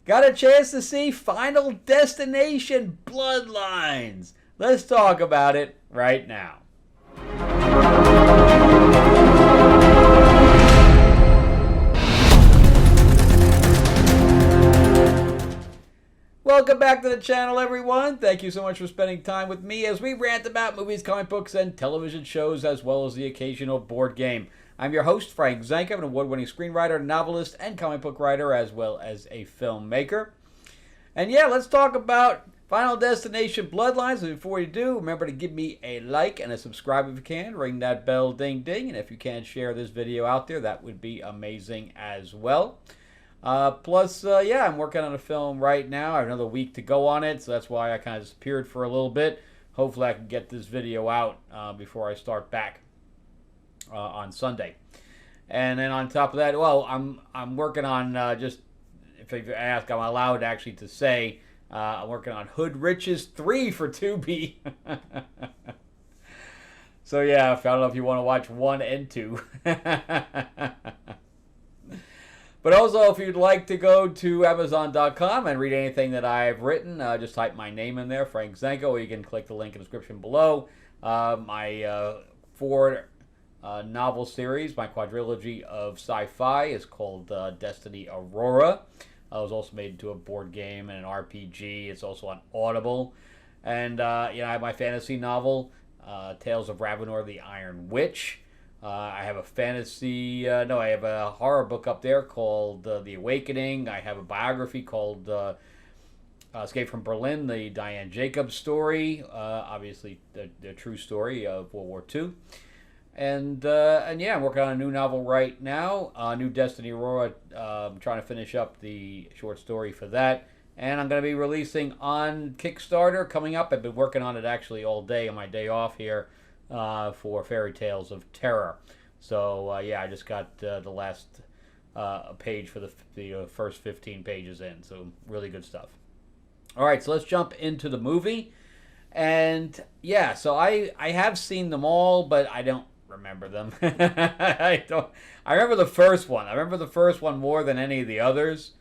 got a chance to see Final Destination Bloodlines. Let's talk about it right now. Welcome back to the channel, everyone. Thank you so much for spending time with me as we rant about movies, comic books, and television shows, as well as the occasional board game. I'm your host, Frank Zanka, an award-winning screenwriter, novelist, and comic book writer, as well as a filmmaker. And yeah, let's talk about Final Destination Bloodlines. And before you do, remember to give me a like and a subscribe if you can. Ring that bell, ding, ding. And if you can, share this video out there. That would be amazing as well. Plus, I'm working on a film right now. I have another week to go on it, so that's why I kind of disappeared for a little bit. Hopefully I can get this video out before I start back on Sunday. And then on top of that, well, I'm working on just, if you ask, I'm allowed actually to say, I'm working on Hood Riches 3 for Tubi. So yeah, I don't know if you want to watch 1 and 2. But also, if you'd like to go to Amazon.com and read anything that I've written, just type my name in there, Frank Zanko, or you can click the link in the description below. My 4 novel series, my quadrilogy of sci-fi, is called Destiny Aurora. It was also made into a board game and an RPG. It's also on Audible. And, I have my fantasy novel, Tales of Ravenor the Iron Witch. I have a I have a horror book up there called The Awakening. I have a biography called Escape from Berlin, the Diane Jacobs story. Obviously, the true story of World War II. And I'm working on a new novel right now, new Destiny Aurora. I'm trying to finish up the short story for that. And I'm going to be releasing on Kickstarter coming up. I've been working on it actually all day on my day off here. For Fairy Tales of Terror. So, I just got the last page for the first 15 pages in. So, really good stuff. All right, so let's jump into the movie. And, so I have seen them all, but I don't remember them. I remember the first one. I remember the first one more than any of the others.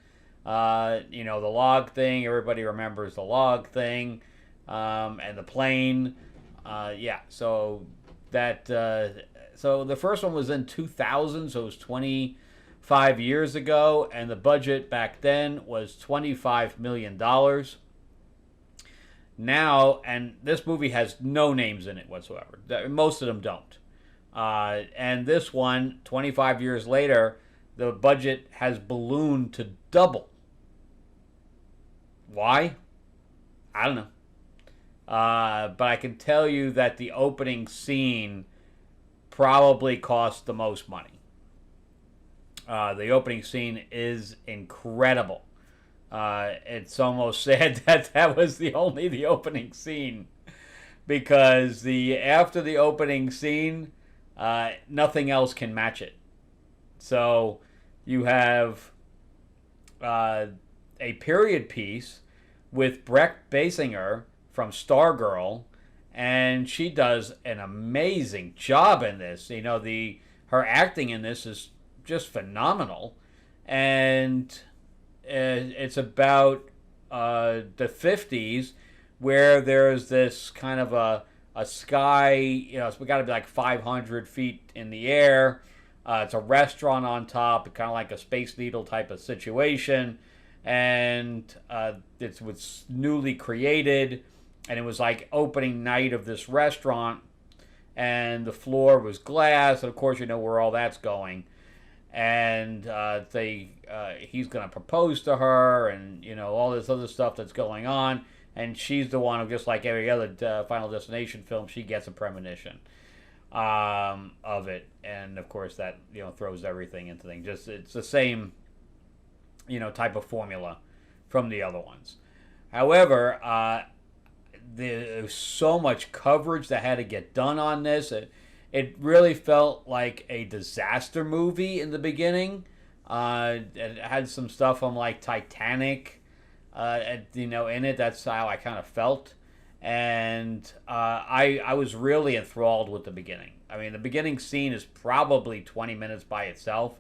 The log thing. Everybody remembers the log thing. And the plane. So the first one was in 2000, so it was 25 years ago, and the budget back then was $25 million. Now, and this movie has no names in it whatsoever. Most of them don't. And this one, 25 years later, the budget has ballooned to double. Why? I don't know. But I can tell you that the opening scene probably cost the most money. The opening scene is incredible. It's almost sad that was the opening scene, because after the opening scene, nothing else can match it. So you have a period piece with Breck Basinger from Stargirl, and she does an amazing job in this. Her acting in this is just phenomenal, and it's about the 50s, where there's this kind of a sky, it's got to be like 500 feet in the air. It's a restaurant on top, kind of like a Space Needle type of situation, and it was newly created. And it was like opening night of this restaurant, and the floor was glass, and of course you know where all that's going. And he's going to propose to her, and all this other stuff that's going on. And she's the one who, just like every other Final Destination film, she gets a premonition of it, and of course that throws everything into things. It's the same type of formula from the other ones. However, there's so much coverage that had to get done on this. It really felt like a disaster movie in the beginning. It had some stuff on like Titanic, in it. That's how I kind of felt. And I was really enthralled with the beginning. I mean, the beginning scene is probably 20 minutes by itself,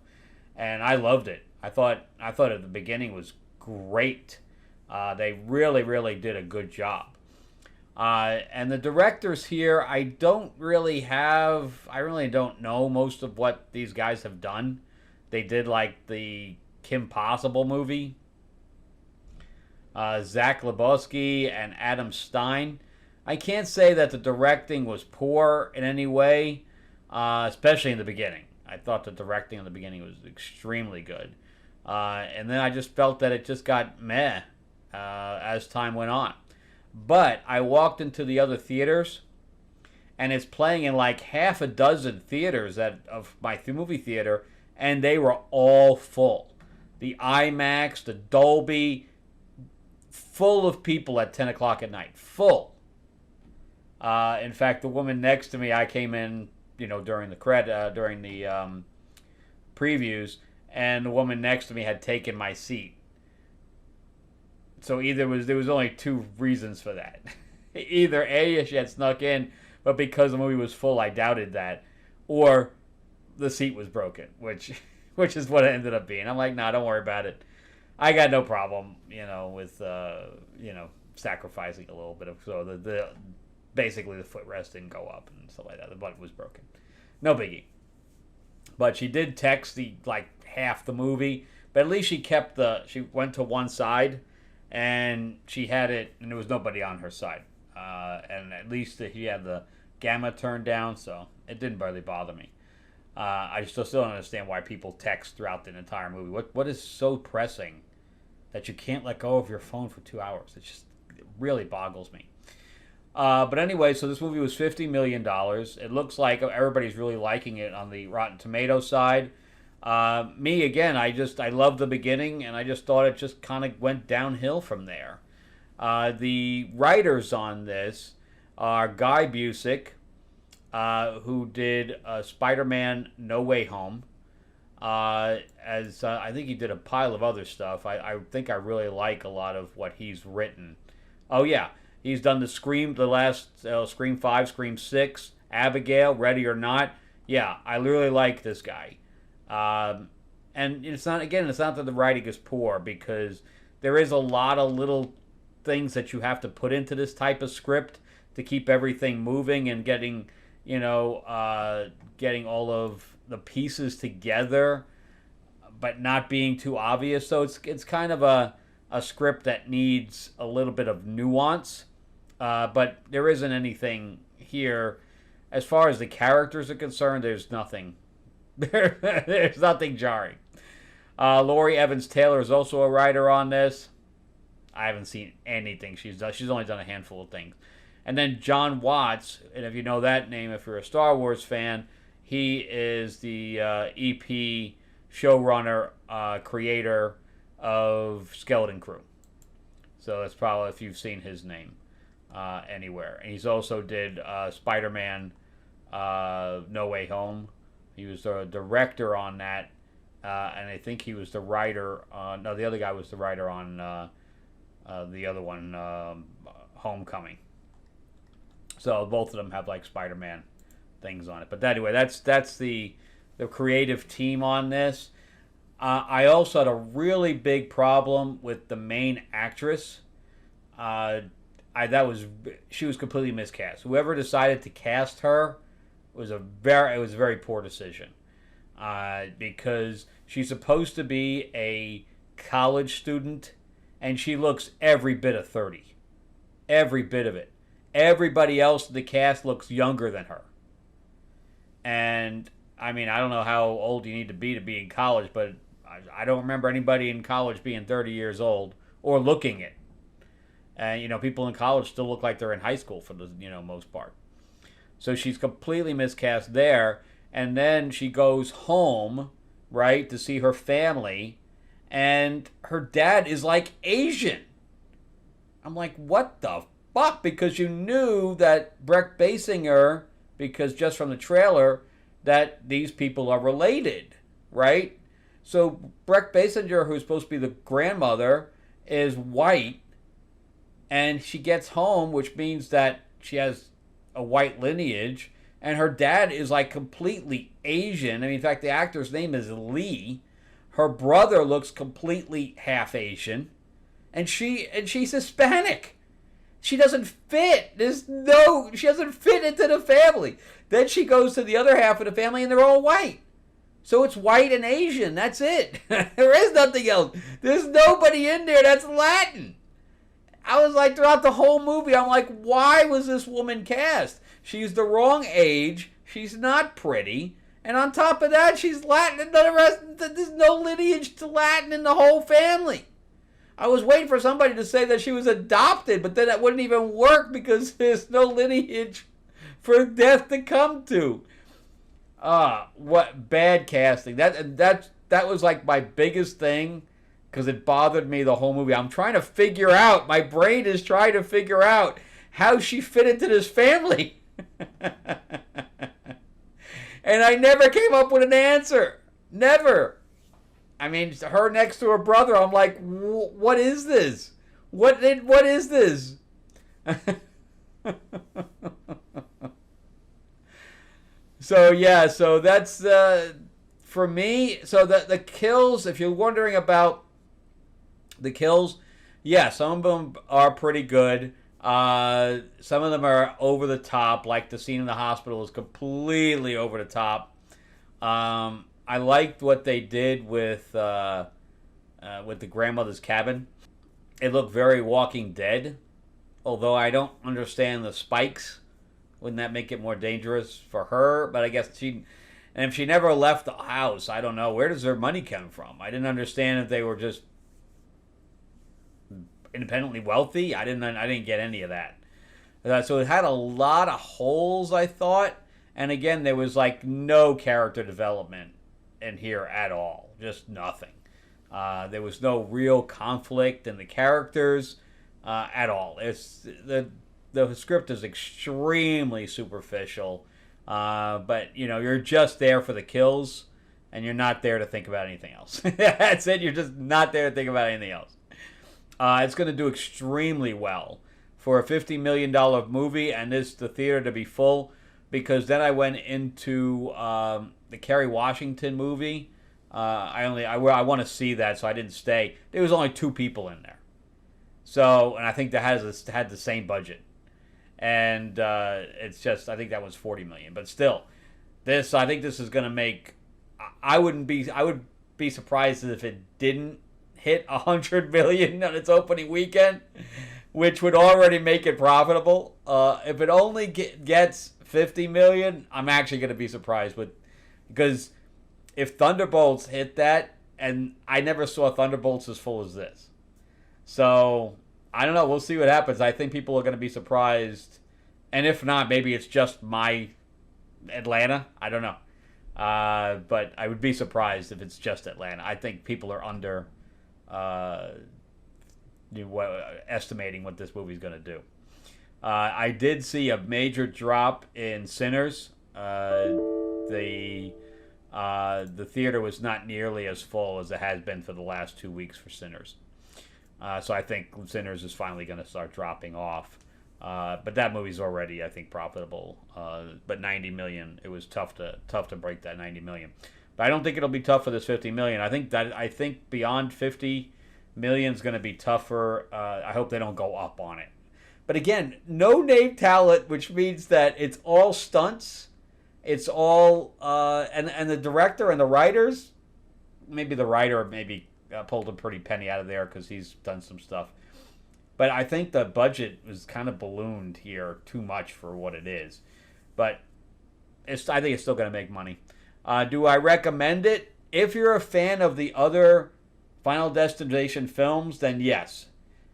and I loved it. I thought at the beginning was great. They really, really did a good job. And the directors here, I really don't know most of what these guys have done. They did like the Kim Possible movie. Zach Lebowski and Adam Stein. I can't say that the directing was poor in any way, especially in the beginning. I thought the directing in the beginning was extremely good. And then I just felt that it just got meh as time went on. But I walked into the other theaters, and it's playing in like half a dozen theaters of my movie theater, and they were all full. The IMAX, the Dolby, full of people at 10 o'clock at night. Full. In fact, the woman next to me, I came in, during the previews, and the woman next to me had taken my seat. So there was only two reasons for that. Either A, she had snuck in, but because the movie was full, I doubted that, or the seat was broken, which is what it ended up being. I'm like, nah, don't worry about it. I got no problem, with sacrificing a little bit of the basically the footrest didn't go up and stuff like that. The butt was broken, no biggie. But she did text half the movie, but at least she went to one side. And she had it, and there was nobody on her side. And at least he had the gamma turned down, so it didn't really bother me. I still don't understand why people text throughout the entire movie. What is so pressing that you can't let go of your phone for 2 hours? It really boggles me. But anyway, so this movie was $50 million. It looks like everybody's really liking it on the Rotten Tomatoes side. Me, again, I loved the beginning, and I just thought it just kind of went downhill from there. The writers on this are Guy Busick, who did Spider-Man No Way Home. I think he did a pile of other stuff. I think I really like a lot of what he's written. Oh, yeah. He's done the last Scream 5, Scream 6, Abigail, Ready or Not. Yeah, I really like this guy. And it's not that the writing is poor, because there is a lot of little things that you have to put into this type of script to keep everything moving and getting all of the pieces together, but not being too obvious. So it's kind of a script that needs a little bit of nuance, but there isn't anything here. As far as the characters are concerned, there's nothing. There's nothing jarring. Laurie Evans Taylor is also a writer on this. I haven't seen anything she's done. She's only done a handful of things. And then John Watts, and if you know that name, if you're a Star Wars fan, he is the EP showrunner, creator of Skeleton Crew. So that's probably if you've seen his name anywhere. And he's also did Spider-Man No Way Home. He was the director on that, and I think he was the writer. No, the other guy was the writer on the other one, Homecoming. So both of them have Spider-Man things on it. But anyway, that's the creative team on this. I also had a really big problem with the main actress. She was completely miscast. Whoever decided to cast her it was a very poor decision, because she's supposed to be a college student, and she looks every bit of 30, every bit of it. Everybody else in the cast looks younger than her, and I mean, I don't know how old you need to be in college, but I don't remember anybody in college being 30 years old or looking it. And people in college still look like they're in high school for the most part. So she's completely miscast there. And then she goes home, right, to see her family. And her dad is Asian. I'm like, what the fuck? Because you knew that Breck Basinger, because just from the trailer, that these people are related, right? So Breck Basinger, who's supposed to be the grandmother, is white. And she gets home, which means that she has a white lineage, and her dad is completely Asian. I mean, in fact, the actor's name is Lee. Her brother looks completely half Asian. and she's Hispanic. She doesn't fit. She doesn't fit into the family. Then she goes to the other half of the family, and they're all white. So it's white and Asian. That's it. There is nothing else. There's nobody in there that's Latin. I was like, throughout the whole movie, I'm like, why was this woman cast? She's the wrong age. She's not pretty. And on top of that, she's Latin. And the rest, there's no lineage to Latin in the whole family. I was waiting for somebody to say that she was adopted, but then that wouldn't even work because there's no lineage for death to come to. What bad casting. That was like my biggest thing because it bothered me the whole movie. I'm trying to figure out, my brain is trying to figure out how she fit into this family. And I never came up with an answer. Never. I mean, her next to her brother, I'm like, what is this? What is this? So, yeah, so that's, for me, so the kills, if you're wondering about the kills, yeah, some of them are pretty good. Some of them are over the top, like the scene in the hospital is completely over the top. I liked what they did with the grandmother's cabin. It looked very Walking Dead, although I don't understand the spikes. Wouldn't that make it more dangerous for her? But I guess and if she never left the house, I don't know, where does her money come from? I didn't understand if they were just independently wealthy. I didn't get any of that. So it had a lot of holes, I thought. And again, there was like no character development in here at all. Just nothing. There was no real conflict in the characters at all. It's the script is extremely superficial. But you know, you're just there for the kills, and you're not there to think about anything else. That's it. You're just not there to think about anything else. It's going to do extremely well for a $50 million movie, and the theater to be full, because then I went into the Kerry Washington movie. I want to see that, so I didn't stay. There was only 2 people in there, so, and I think that had the same budget, and it's just, I think that was $40 million, but still, I think this is going to make. I would be surprised if it didn't hit $100 million on its opening weekend, which would already make it profitable. If it only gets $50 million, I'm actually going to be surprised because if Thunderbolts hit that, and I never saw Thunderbolts as full as this, so I don't know. We'll see what happens. I think people are going to be surprised, and if not, maybe it's just my Atlanta. I don't know, but I would be surprised if it's just Atlanta. I think people are estimating what this movie's going to do. I did see a major drop in Sinners. The theater was not nearly as full as it has been for the last 2 weeks for Sinners. So I think Sinners is finally going to start dropping off. But that movie's already, I think, profitable. But 90 million, it was tough to break that 90 million. But I don't think it'll be tough for this 50 million. I think beyond 50 million is going to be tougher. I hope they don't go up on it. But again, no name talent, which means that it's all stunts. It's all and the director and the writers. Maybe the writer pulled a pretty penny out of there because he's done some stuff. But I think the budget was kind of ballooned here too much for what it is. But I think it's still going to make money. Do I recommend it? If you're a fan of the other Final Destination films, then yes.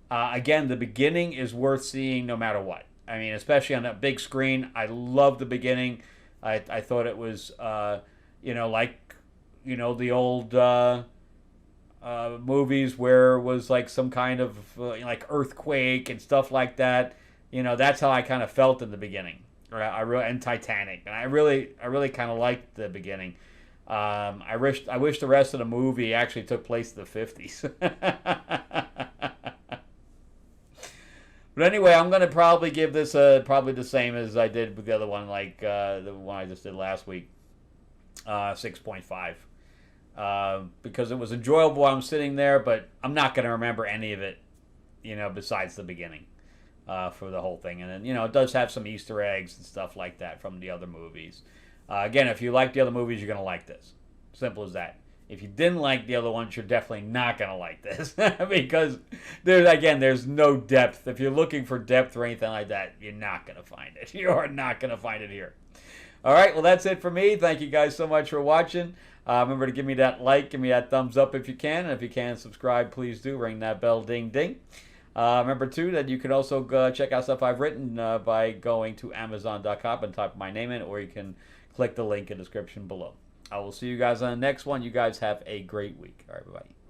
Again, the beginning is worth seeing no matter what. I mean, especially on that big screen. I love the beginning. I thought it was, like, the old movies where it was like some kind of like earthquake and stuff like that. That's how I kind of felt in the beginning. And Titanic, and I really kind of liked the beginning. I wish the rest of the movie actually took place in the 50s. But anyway, I'm going to probably give this probably the same as I did with the other one, like the one I just did last week, 6.5. Because it was enjoyable while I'm sitting there, but I'm not going to remember any of it besides the beginning for the whole thing. And then, it does have some Easter eggs and stuff like that from the other movies. Again, if you like the other movies, you're going to like this. Simple as that. If you didn't like the other ones, you're definitely not going to like this. Because, there's no depth. If you're looking for depth or anything like that, you're not going to find it. You are not going to find it here. All right, well, that's it for me. Thank you guys so much for watching. Remember to give me that like, give me that thumbs up if you can. And if you can, subscribe, please do. Ring that bell, ding, ding. Remember, too, that you can also check out stuff I've written by going to Amazon.com and type my name in, or you can click the link in the description below. I will see you guys on the next one. You guys have a great week. All right, bye-bye.